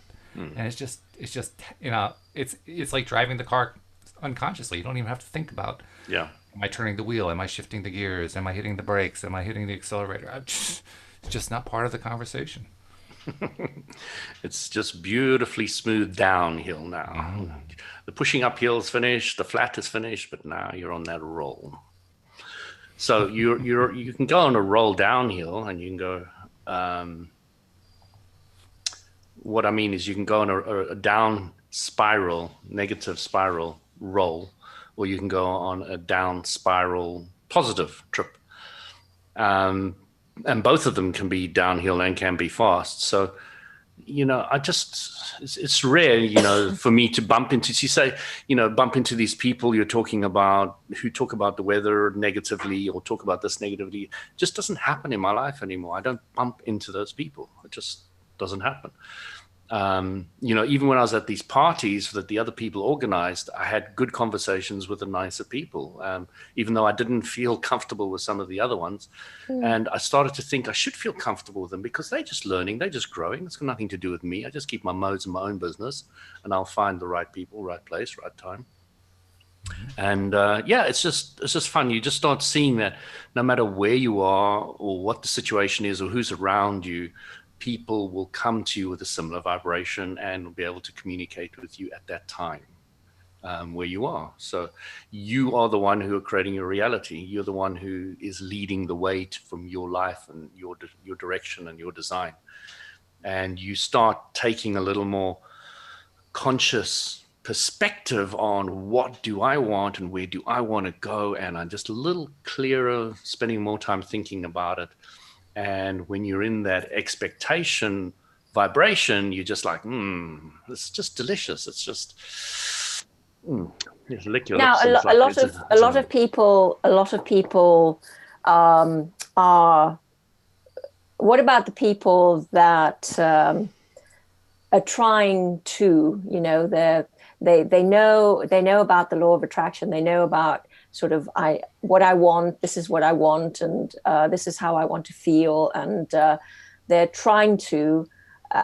And it's just it's like driving the car unconsciously. You don't even have to think about, am I turning the wheel? Am I shifting the gears? Am I hitting the brakes? Am I hitting the accelerator? It's just not part of the conversation. It's just beautifully smooth downhill now. The pushing uphill is finished, the flat is finished, but now you're on that roll. So you can go on a roll downhill, and you can go. What I mean is, you can go on a down spiral, negative spiral roll, or you can go on a down spiral positive trip. And both of them can be downhill and can be fast. So, it's rare, for me to bump into these people you're talking about who talk about the weather negatively or talk about this negatively. It just doesn't happen in my life anymore. I don't bump into those people. It just doesn't happen. Even when I was at these parties that the other people organized, I had good conversations with the nicer people, even though I didn't feel comfortable with some of the other ones. And I started to think I should feel comfortable with them because they're just learning, they're just growing. It's got nothing to do with me. I just keep my modes in my own business, and I'll find the right people, right place, right time. And it's just fun. You just start seeing that no matter where you are or what the situation is or who's around you, people will come to you with a similar vibration and will be able to communicate with you at that time where you are. So you are the one who are creating your reality. You're the one who is leading the way from your life and your direction and your design. And you start taking a little more conscious perspective on what do I want and where do I want to go. And I'm just a little clearer, spending more time thinking about it. And when you're in that expectation vibration, you're just like, it's just delicious. It's just, lick your now lips. A lot of people are what about the people that are trying to, they know about the law of attraction. They know about sort of what I want. This is what I want, and this is how I want to feel. And they're trying to,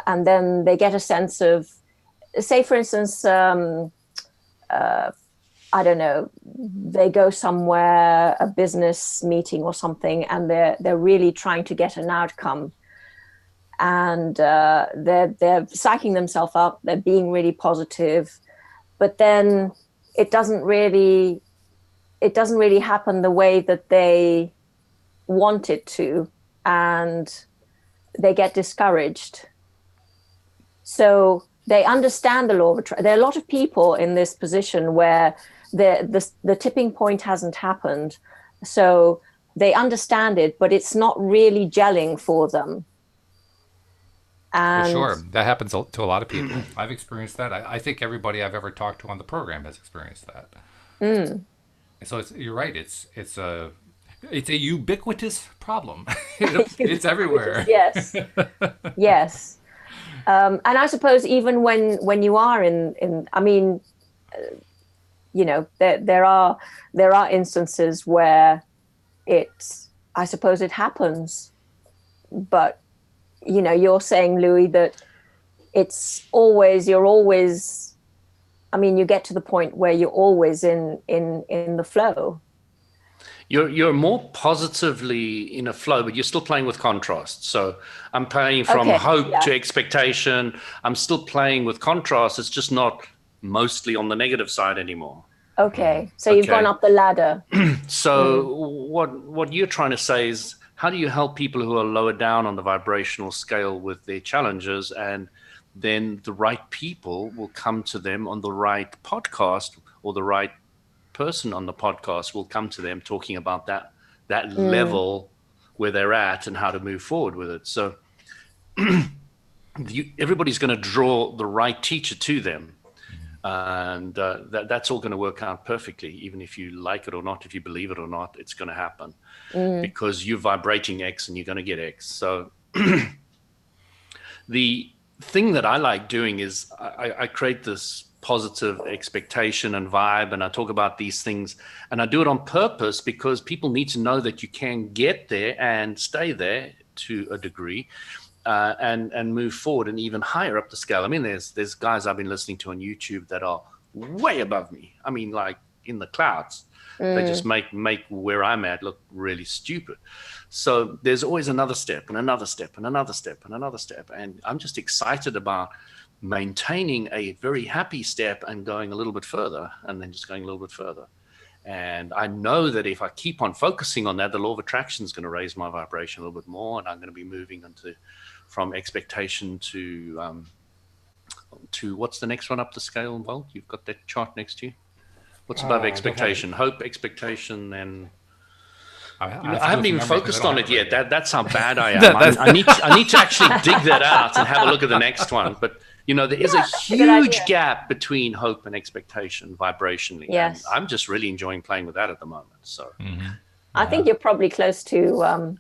and then they get a sense of, say, for instance, I don't know, they go somewhere, a business meeting or something, and they're really trying to get an outcome. And they're psyching themselves up. They're being really positive, but then it doesn't really happen the way that they want it to, and they get discouraged. So they understand the law of attraction. There are a lot of people in this position where the tipping point hasn't happened, so they understand it, but it's not really gelling for them. Well, sure. That happens to a lot of people. I've experienced that. I think everybody I've ever talked to on the program has experienced that. So you're right. It's a ubiquitous problem. It's everywhere. Yes. Yes. And I suppose even when you are in I mean, there are instances where I suppose it happens, but you're saying, Louis, that you're always, I mean, you get to the point where you're always in the flow. You're more positively in a flow, but you're still playing with contrast. So I'm playing from hope to expectation. I'm still playing with contrast. It's just not mostly on the negative side anymore. Okay. So you've gone up the ladder. So what you're trying to say is, how do you help people who are lower down on the vibrational scale with their challenges, and then the right people will come to them on the right podcast, or the right person on the podcast will come to them talking about that level where they're at and how to move forward with it. So everybody's going to draw the right teacher to them. And that's all going to work out perfectly, even if you like it or not, if you believe it or not, it's going to happen because you're vibrating X and you're going to get X. So the thing that I like doing is I create this positive expectation and vibe, and I talk about these things, and I do it on purpose because people need to know that you can get there and stay there to a degree. And move forward and even higher up the scale. I mean, there's guys I've been listening to on YouTube that are way above me. I mean, like in the clouds. They just make where I'm at look really stupid. So there's always another step and another step and another step and another step. And I'm just excited about maintaining a very happy step and going a little bit further, and then just going a little bit further. And I know that if I keep on focusing on that, the law of attraction is going to raise my vibration a little bit more, and I'm going to be moving from expectation to what's the next one up the scale, Walt? You've got that chart next to you. What's above expectation? Hope, expectation, and I haven't even focused on it yet. That's how bad I am. I need to actually dig that out and have a look at the next one. But there is a huge gap between hope and expectation vibrationally. Yes. And I'm just really enjoying playing with that at the moment. So I think you're probably close to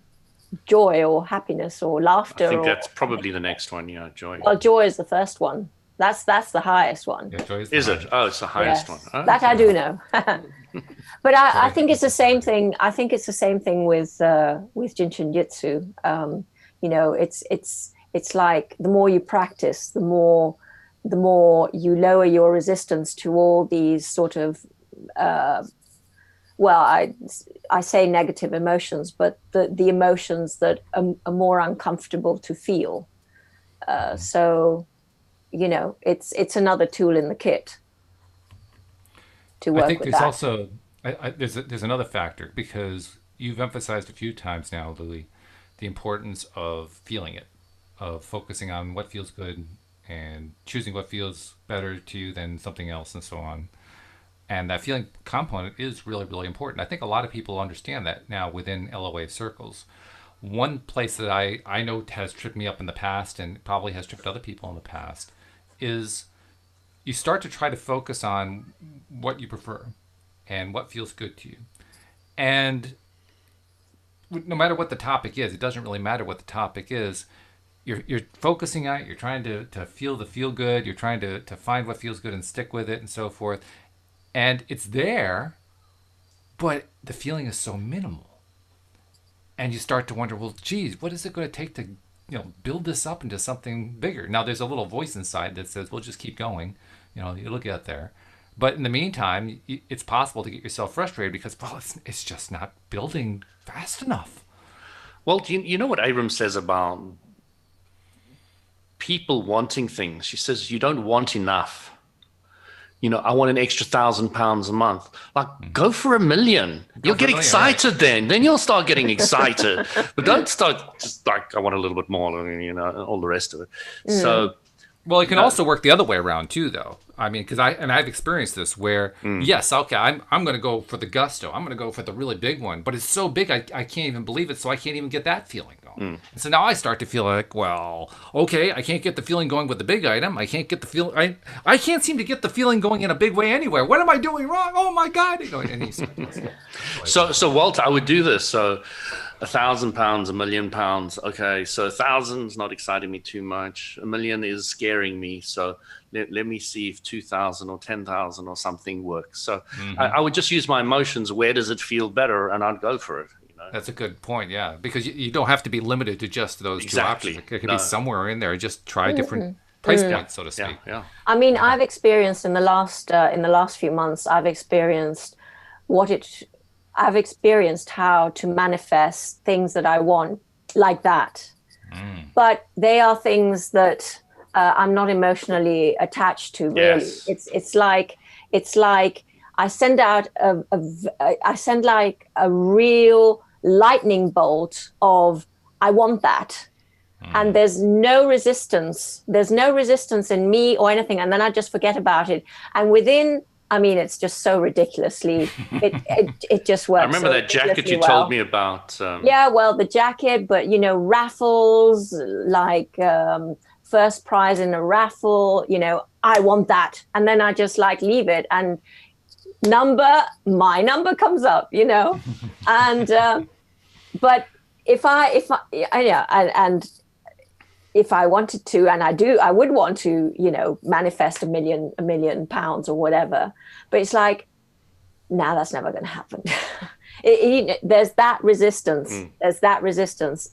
joy or happiness or laughter. I think that's probably the next one. Yeah, joy. Well, joy is the first one. That's the highest one. Yeah, joy is it? Oh, it's the highest one. Oh, that I do know. But I think it's the same thing. I think it's the same thing with Jinshin Jitsu. It's like the more you practice, the more you lower your resistance to all these sort of I say negative emotions, but the emotions that are more uncomfortable to feel. So, it's another tool in the kit to work with that. I think there's also there's another factor, because you've emphasized a few times now, Louis, the importance of feeling it, of focusing on what feels good and choosing what feels better to you than something else, and so on. And that feeling component is really, really important. I think a lot of people understand that now within LOA circles. One place that I know has tripped me up in the past, and probably has tripped other people in the past, is you start to try to focus on what you prefer and what feels good to you. And no matter what the topic is, it doesn't really matter what the topic is. You're focusing on it. You're trying to feel good. You're trying to find what feels good and stick with it and so forth. And it's there, but the feeling is so minimal. And you start to wonder, well, geez, what is it going to take to build this up into something bigger? Now, there's a little voice inside that says, well, just keep going. You'll get there. But in the meantime, it's possible to get yourself frustrated because, well, it's just not building fast enough. Well, you know what Abram says about people wanting things? She says, you don't want enough. I want an extra £1,000 a month. Like, go for $1 million. You'll get excited, right? Then you'll start getting excited. But don't start just like, I want a little bit more, all the rest of it. So, well, it can also work the other way around too, though. I mean, because I've experienced this where, yes, okay, I'm going to go for the gusto. I'm going to go for the really big one, but it's so big I can't even believe it, so I can't even get that feeling going. And so now I start to feel like, well, okay, I can't get the feeling going with the big item. I can't get the feeling. I can't seem to get the feeling going in a big way anywhere. What am I doing wrong? Oh my God! So Walt, I would do this. So £1,000, £1 million. Okay, so 1,000's not exciting me too much. 1 million is scaring me. So let me see if 2,000 or 10,000 or something works. So I would just use my emotions. Where does it feel better? And I'd go for it. That's a good point, yeah, because you don't have to be limited to just those two options. It could be somewhere in there. Just try different price points, so to speak. Yeah. I mean, I've experienced in the last few months. I've experienced how to manifest things that I want like that. But they are things that I'm not emotionally attached to. Really, yes. It's like I send out a real lightning bolt of I want that, and there's no resistance. There's no resistance in me or anything, and then I just forget about it. And it's just so ridiculously, it just works. I remember that jacket you told me about. Yeah, well, the jacket, but raffles, like first prize in a raffle, I want that. And then I just leave it, and my number comes up, and but if I wanted to, and I would want to, manifest £1 million or whatever. But it's like, nah, that's never going to happen. There's that resistance. There's that resistance,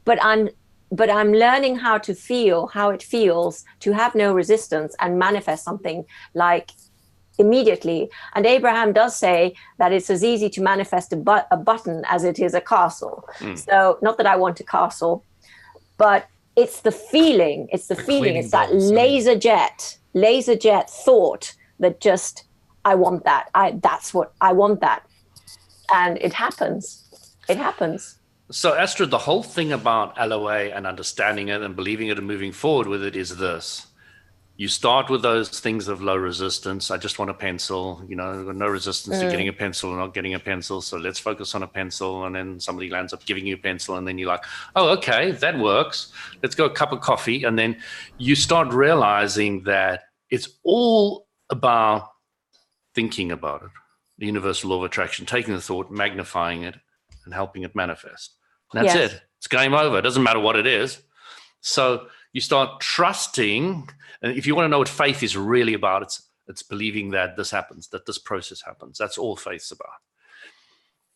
but I'm learning how to feel how it feels to have no resistance and manifest something like immediately. And Abraham does say that it's as easy to manifest a button as it is a castle. So not that I want a castle, but it's the feeling. It's that laser jet thought that just, I want that. That's what I want that. And it happens. So Astrid, the whole thing about LOA and understanding it and believing it and moving forward with it is this. You start with those things of low resistance. I just want a pencil, no resistance to getting a pencil or not getting a pencil. So let's focus on a pencil. And then somebody lands up giving you a pencil. And then you're like, oh, okay, that works. Let's go a cup of coffee. And then you start realizing that it's all about thinking about it. The universal law of attraction, taking the thought, magnifying it, and helping it manifest. And that's it. It's game over. It doesn't matter what it is. So you start trusting. And if you want to know what faith is really about, it's believing that this happens, that this process happens. That's all faith's about.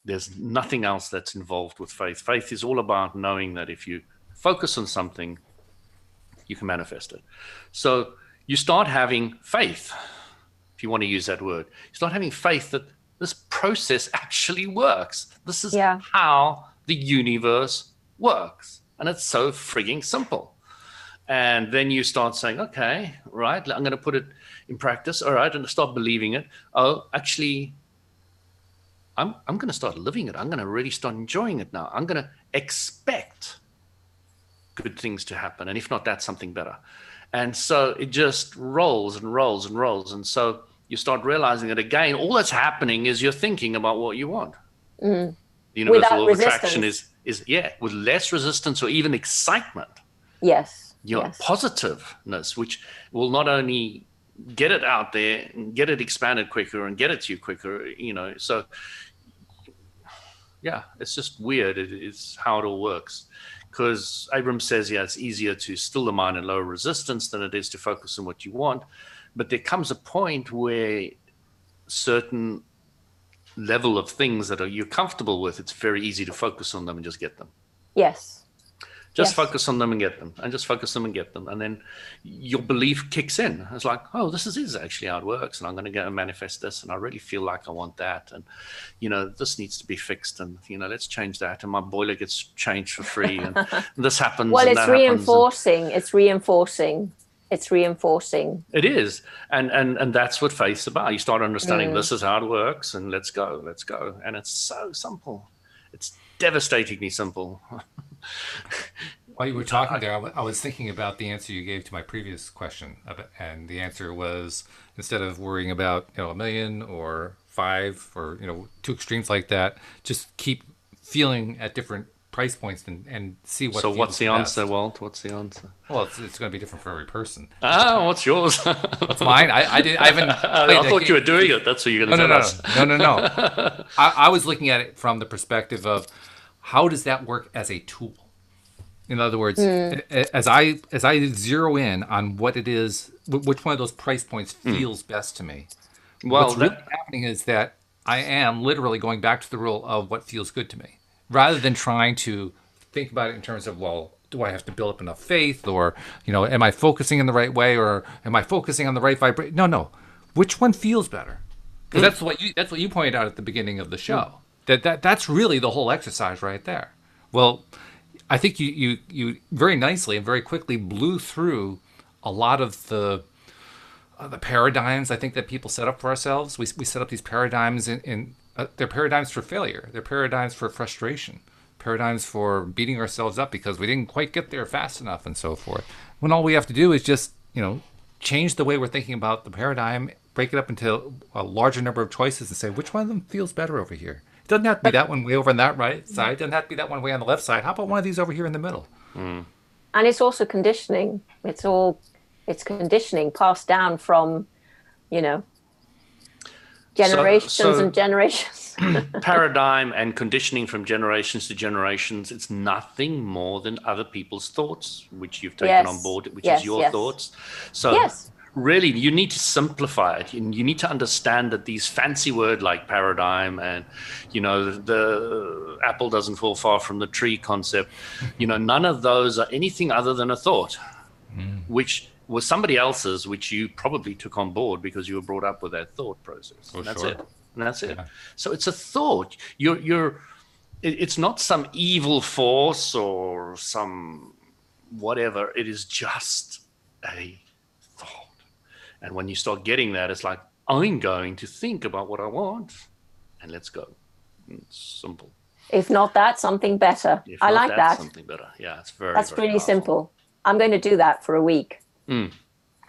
There's nothing else that's involved with faith. Faith is all about knowing that if you focus on something, you can manifest it. So you start having faith, if you want to use that word. You start having faith that this process actually works. This is how the universe works. And it's so frigging simple. And then you start saying, okay, right, I'm going to put it in practice. All right, and start believing it. Oh, actually, I'm going to start living it. I'm going to really start enjoying it now. I'm going to expect good things to happen. And if not that, something better. And so it just rolls and rolls and rolls. And so you start realizing that, again, all that's happening is you're thinking about what you want. The universal law of attraction is with less resistance or even excitement. Yes. Positiveness, which will not only get it out there and get it expanded quicker and get it to you quicker, so Yeah, it's just weird. It's how it all works. Because Abrams says, yeah, it's easier to still the mind and lower resistance than it is to focus on what you want. But there comes a point where certain level of things that you're comfortable with, it's very easy to focus on them and just get them. Yes. Just focus on them and get them, and just focus them and get them. And then your belief kicks in. It's like, oh, this is actually how it works. And I'm going to go and manifest this. And I really feel like I want that. And, this needs to be fixed. And, let's change that. And my boiler gets changed for free. And this happens. Well, and it's that reinforcing. It's reinforcing. It's reinforcing. It is. And that's what faith's about. You start understanding this is how it works. And let's go. And it's so simple. It's devastatingly simple. While you were talking there, I was thinking about the answer you gave to my previous question, and the answer was, instead of worrying about $1 million or 5 or two extremes like that, just keep feeling at different price points and see what. So what's the best. answer, Walt? What's the answer? Well, it's going to be different for every person. What's yours? What's mine? I haven't. I thought you were doing it. That's what you're going to tell us. No. I was looking at it from the perspective of, how does that work as a tool? In other words, as I zero in on what it is, which one of those price points feels best to me, what's really happening is that I am literally going back to the rule of what feels good to me, rather than trying to think about it in terms of, well, do I have to build up enough faith, or am I focusing in the right way, or am I focusing on the right vibration? No, which one feels better? Because that's what you pointed out at the beginning of the show. That's really the whole exercise right there. Well, I think you very nicely and very quickly blew through a lot of the paradigms I think that people set up for ourselves. We set up these paradigms they're paradigms for failure. They're paradigms for frustration. Paradigms for beating ourselves up because we didn't quite get there fast enough and so forth. When all we have to do is just, change the way we're thinking about the paradigm, break it up into a larger number of choices and say, which one of them feels better over here? It doesn't have to be that one way over on that right side. It doesn't have to be that one way on the left side. How about one of these over here in the middle? And it's also conditioning. It's conditioning passed down from, generations and generations. Paradigm and conditioning from generations to generations. It's nothing more than other people's thoughts, which you've taken on board, which is your thoughts. So really, you need to simplify it. You need to understand that these fancy words like paradigm and, the apple doesn't fall far from the tree concept, none of those are anything other than a thought, which was somebody else's, which you probably took on board because you were brought up with that thought process. And that's it. And that's it. So it's a thought. It's not some evil force or some whatever. It is just a thought. And when you start getting that, it's like, I'm going to think about what I want and let's go. It's simple. If not that, something better. I like that. Something better. Yeah, it's very, that's very really powerful. simple. I'm going to do that for a week. And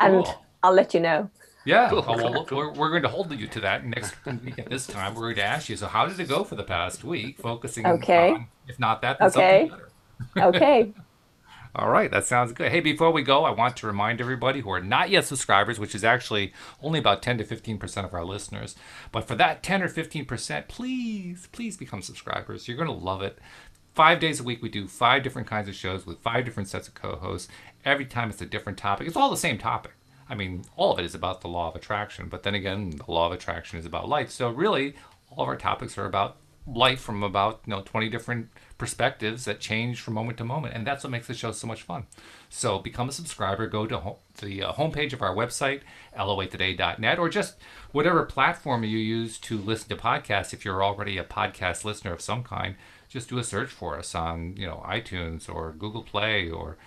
I'll let you know. Yeah, we're going to hold you to that next week at this time. We're going to ask you, so how did it go for the past week? Focusing on, if not that, then something better. Okay. All right, that sounds good. Hey, before we go, I want to remind everybody who are not yet subscribers, which is actually only about 10 to 15% of our listeners, but for that 10 or 15%, please become subscribers. You're going to love it. 5 days a week, we do 5 different kinds of shows with 5 different sets of co-hosts. Every time it's a different topic. It's all the same topic. I mean, all of it is about the law of attraction, but then again, the law of attraction is about life. So really, all of our topics are about life from about 20 different perspectives that change from moment to moment, and that's what makes the show so much fun. So become a subscriber. Go to the homepage of our website, loatoday.net, or just whatever platform you use to listen to podcasts. If you're already a podcast listener of some kind, just do a search for us on iTunes or Google Play or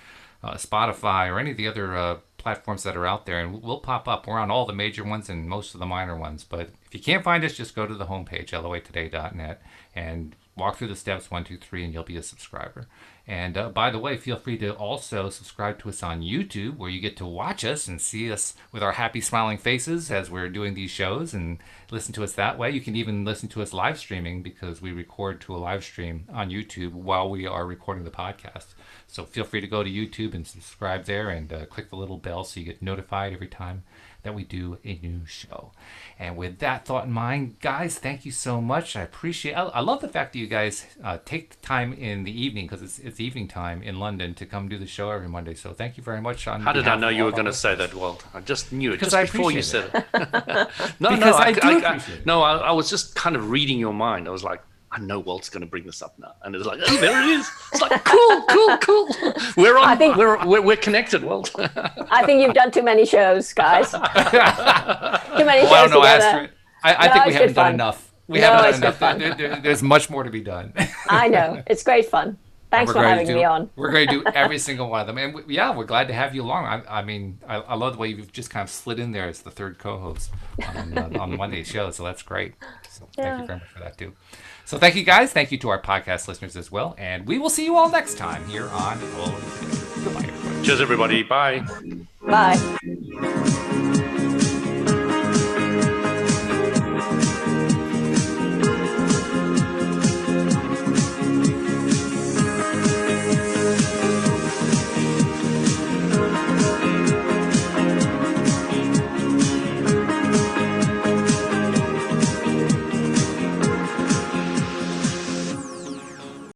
Spotify or any of the other platforms that are out there, and we'll pop up. We're on all the major ones and most of the minor ones, but if you can't find us, just go to the homepage, loatoday.net, and walk through the steps 1, 2, 3, and you'll be a subscriber. And by the way, feel free to also subscribe to us on YouTube, where you get to watch us and see us with our happy, smiling faces as we're doing these shows, and listen to us that way. You can even listen to us live streaming, because we record to a live stream on YouTube while we are recording the podcast. So feel free to go to YouTube and subscribe there, and click the little bell so you get notified every time that we do a new show. And with that thought in mind, guys, thank you so much. I appreciate. I love the fact that you guys take the time in the evening, because it's evening time in London, to come do the show every Monday. So thank you very much. How did I know you were going to say that, Walt? I just knew it because just before you said it. I was just kind of reading your mind. I was like, I know Walt's going to bring this up now, and it's like, oh, there it is. It's like, cool. We're on. We're connected, Walt. I think you've done too many shows, guys. Too many shows I don't know, together. Astrid. I think we haven't done enough. We haven't done enough. There's much more to be done. I know. It's great fun. Thanks for having me on. We're going to do every single one of them. And we're glad to have you along. I love the way you've just kind of slid in there as the third co-host on Monday's show. So that's great. So thank you very much for that, too. So thank you, guys. Thank you to our podcast listeners as well. And we will see you all next time here on Goodbye, everybody. Cheers, everybody. Bye. Bye.